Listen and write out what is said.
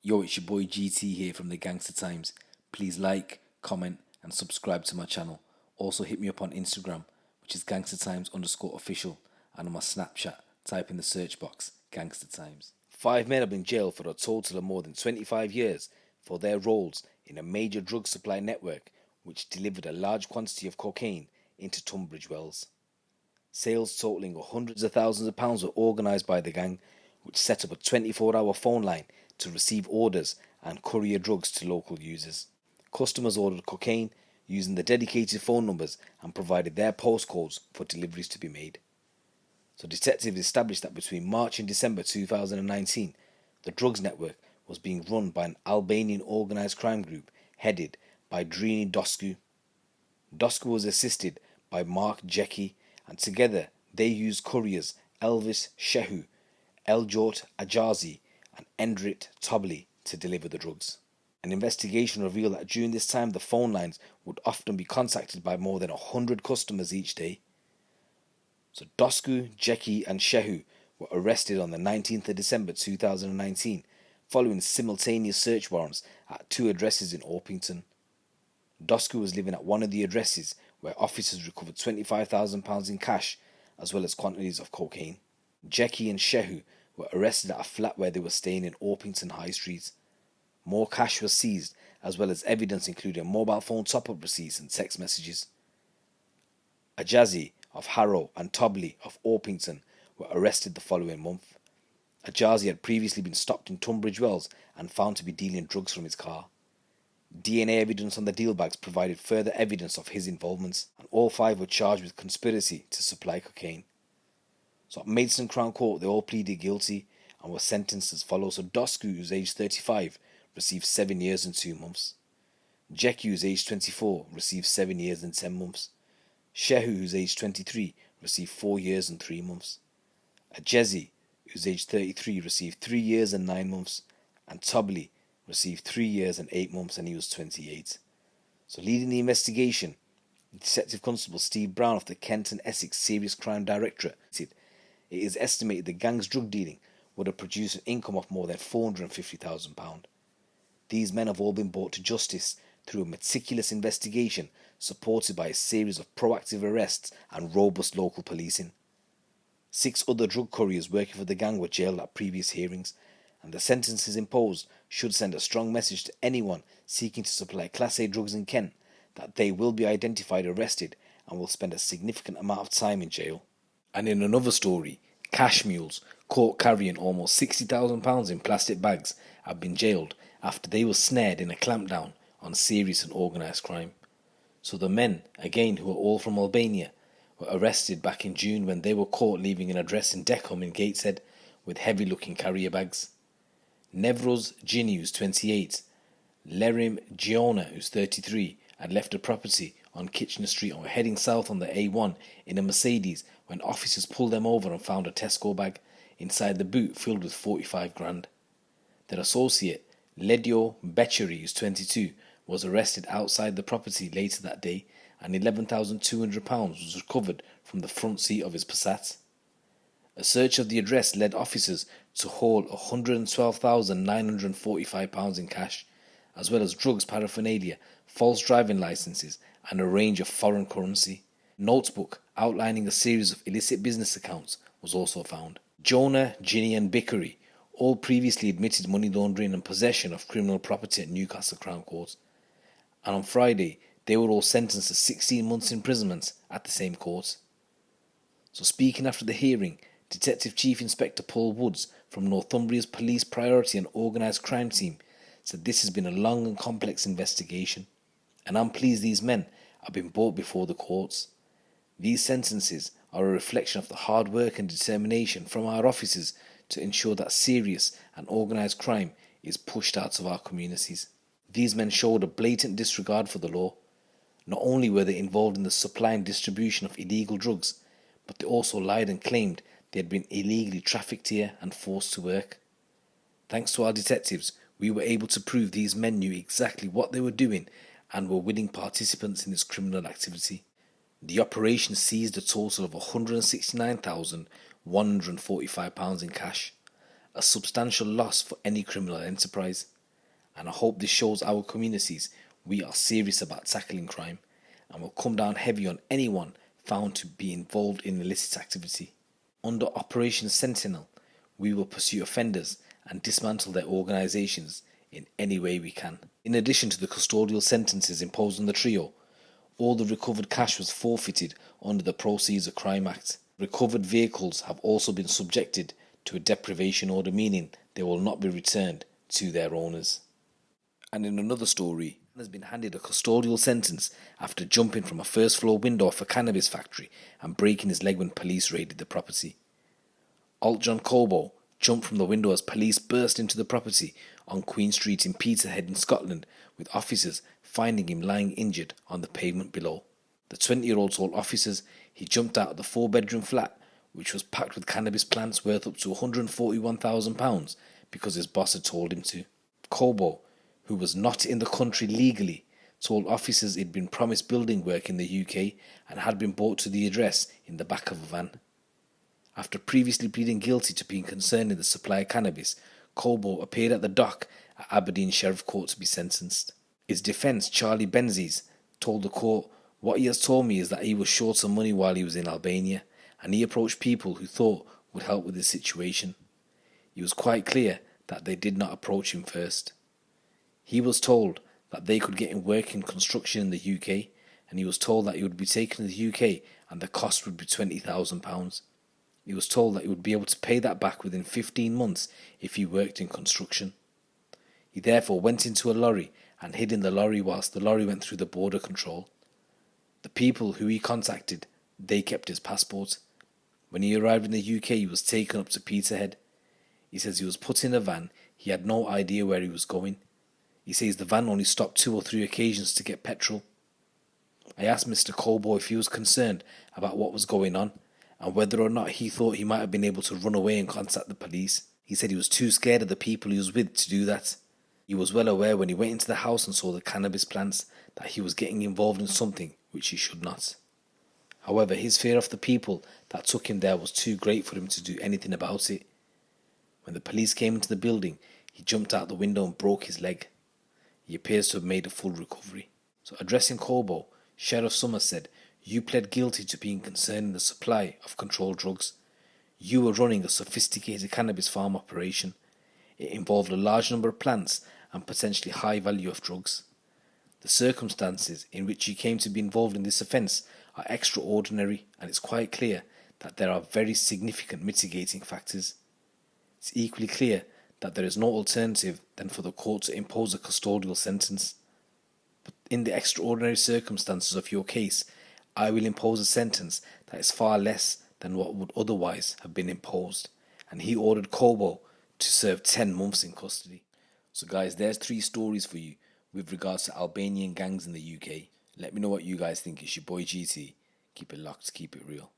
Yo, it's your boy GT here from the Gangster Times. Please like, comment, and subscribe to my channel. Also hit me up on Instagram, which is gangstertimes_official, and on my Snapchat, type in the search box, Gangster Times. 5 men have been jailed for a total of more than 25 years for their roles in a major drug supply network which delivered a large quantity of cocaine into Tunbridge Wells. Sales totaling hundreds of thousands of pounds were organised by the gang, which set up a 24-hour phone line to receive orders and courier drugs to local users. Customers ordered cocaine using the dedicated phone numbers and provided their postcodes for deliveries to be made. So detectives established that between March and December 2019, the drugs network was being run by an Albanian organised crime group headed by Drini Dosku. Dosku was assisted by Mark Gjeci, and together they used couriers Elvis Shehu Eldjort Ajazi and Endrit Tobli to deliver the drugs. An investigation revealed that during this time the phone lines would often be contacted by more than 100 customers each day. So Dosku, Gjeci and Shehu were arrested on the 19th of December 2019 following simultaneous search warrants at 2 addresses in Orpington. Dosku was living at one of the addresses where officers recovered £25,000 in cash as well as quantities of cocaine. Gjeci and Shehu were arrested at a flat where they were staying in Orpington High Street. More cash was seized as well as evidence including mobile phone top-up receipts and text messages. Ajazi of Harrow and Tobli of Orpington were arrested the following month. Ajazi had previously been stopped in Tunbridge Wells and found to be dealing drugs from his car. DNA evidence on the deal bags provided further evidence of his involvement, and all 5 were charged with conspiracy to supply cocaine. So at Maidstone Crown Court, they all pleaded guilty and were sentenced as follows. So Dosku, who's aged 35, received 7 years and 2 months. Gjeci, who's aged 24, received 7 years and 10 months. Shehu, who's aged 23, received 4 years and 3 months. Ajazi, who's aged 33, received 3 years and 9 months. And Tobli received 3 years and 8 months, and he was 28. So leading the investigation, Detective Constable Steve Brown of the Kent and Essex Serious Crime Directorate said it is estimated the gang's drug dealing would have produced an income of more than £450,000. These men have all been brought to justice through a meticulous investigation supported by a series of proactive arrests and robust local policing. 6 other drug couriers working for the gang were jailed at previous hearings, and the sentences imposed should send a strong message to anyone seeking to supply Class A drugs in Kent that they will be identified, arrested, and will spend a significant amount of time in jail. And in another story, cash mules caught carrying almost £60,000 in plastic bags have been jailed after they were snared in a clampdown on serious and organised crime. So the men, again who are all from Albania, were arrested back in June when they were caught leaving an address in Deckham in Gateshead with heavy-looking carrier bags. Nevruz Gjini, who's 28, Blerim Gjona, who's 33, had left a property on Kitchener Street and were heading south on the A1 in a Mercedes when officers pulled them over and found a Tesco bag inside the boot filled with 45 grand. Their associate, Ledio Beceri, who's 22, was arrested outside the property later that day, and £11,200 was recovered from the front seat of his Passat. A search of the address led officers to haul £112,945 in cash, as well as drugs, paraphernalia, false driving licenses, and a range of foreign currency. A notebook outlining a series of illicit business accounts was also found. Gjona, Gjini and Beceri all previously admitted money laundering and possession of criminal property at Newcastle Crown Court, and on Friday they were all sentenced to 16 months imprisonment at the same court. So speaking after the hearing, Detective Chief Inspector Paul Woods from Northumbria's Police Priority and Organised Crime Team said this has been a long and complex investigation, and I'm pleased these men have been brought before the courts. These sentences are a reflection of the hard work and determination from our officers to ensure that serious and organised crime is pushed out of our communities. These men showed a blatant disregard for the law. Not only were they involved in the supply and distribution of illegal drugs, but they also lied and claimed they had been illegally trafficked here and forced to work. Thanks to our detectives, we were able to prove these men knew exactly what they were doing and were willing participants in this criminal activity. The operation seized a total of £169,145 in cash, a substantial loss for any criminal enterprise. And I hope this shows our communities we are serious about tackling crime and will come down heavy on anyone found to be involved in illicit activity. Under Operation Sentinel, we will pursue offenders and dismantle their organisations in any way we can. In addition to the custodial sentences imposed on the trio, all the recovered cash was forfeited under the Proceeds of Crime Act. Recovered vehicles have also been subjected to a deprivation order, meaning they will not be returned to their owners. And in another story, has been handed a custodial sentence after jumping from a first floor window of a cannabis factory and breaking his leg when police raided the property. Altjon Kobo jumped from the window as police burst into the property on Queen Street in Peterhead in Scotland, with officers finding him lying injured on the pavement below. The 20-year-old told officers he jumped out of the 4-bedroom flat, which was packed with cannabis plants worth up to £141,000 because his boss had told him to. Kobo, who was not in the country legally, told officers he'd been promised building work in the UK and had been brought to the address in the back of a van. After previously pleading guilty to being concerned in the supply of cannabis, Kobo appeared at the dock at Aberdeen Sheriff Court to be sentenced. His defence, Charlie Benzies, told the court, "What he has told me is that he was short some money while he was in Albania, and he approached people who thought would help with his situation. He was quite clear that they did not approach him first. He was told that they could get him work in construction in the UK, and he was told that he would be taken to the UK and the cost would be £20,000. He was told that he would be able to pay that back within 15 months if he worked in construction. He therefore went into a lorry and hid in the lorry whilst the lorry went through the border control. The people who he contacted, they kept his passport. When he arrived in the UK, he was taken up to Peterhead. He says he was put in a van, he had no idea where he was going. He says the van only stopped 2 or 3 occasions to get petrol. I asked Mr. Kobo if he was concerned about what was going on and whether or not he thought he might have been able to run away and contact the police. He said he was too scared of the people he was with to do that. He was well aware when he went into the house and saw the cannabis plants that he was getting involved in something which he should not. However, his fear of the people that took him there was too great for him to do anything about it. When the police came into the building, he jumped out the window and broke his leg. He appears to have made a full recovery. So addressing Kobo, Sheriff Summers said, "You pled guilty to being concerned in the supply of controlled drugs. You were running a sophisticated cannabis farm operation. It involved a large number of plants and potentially high value of drugs. The circumstances in which you came to be involved in this offence are extraordinary, and it's quite clear that there are very significant mitigating factors. It's equally clear that there is no alternative than for the court to impose a custodial sentence. But in the extraordinary circumstances of your case, I will impose a sentence that is far less than what would otherwise have been imposed." And he ordered Kobo to serve 10 months in custody. So guys, there's 3 stories for you with regards to Albanian gangs in the UK. Let me know what you guys think. It's your boy GT. Keep it locked, keep it real.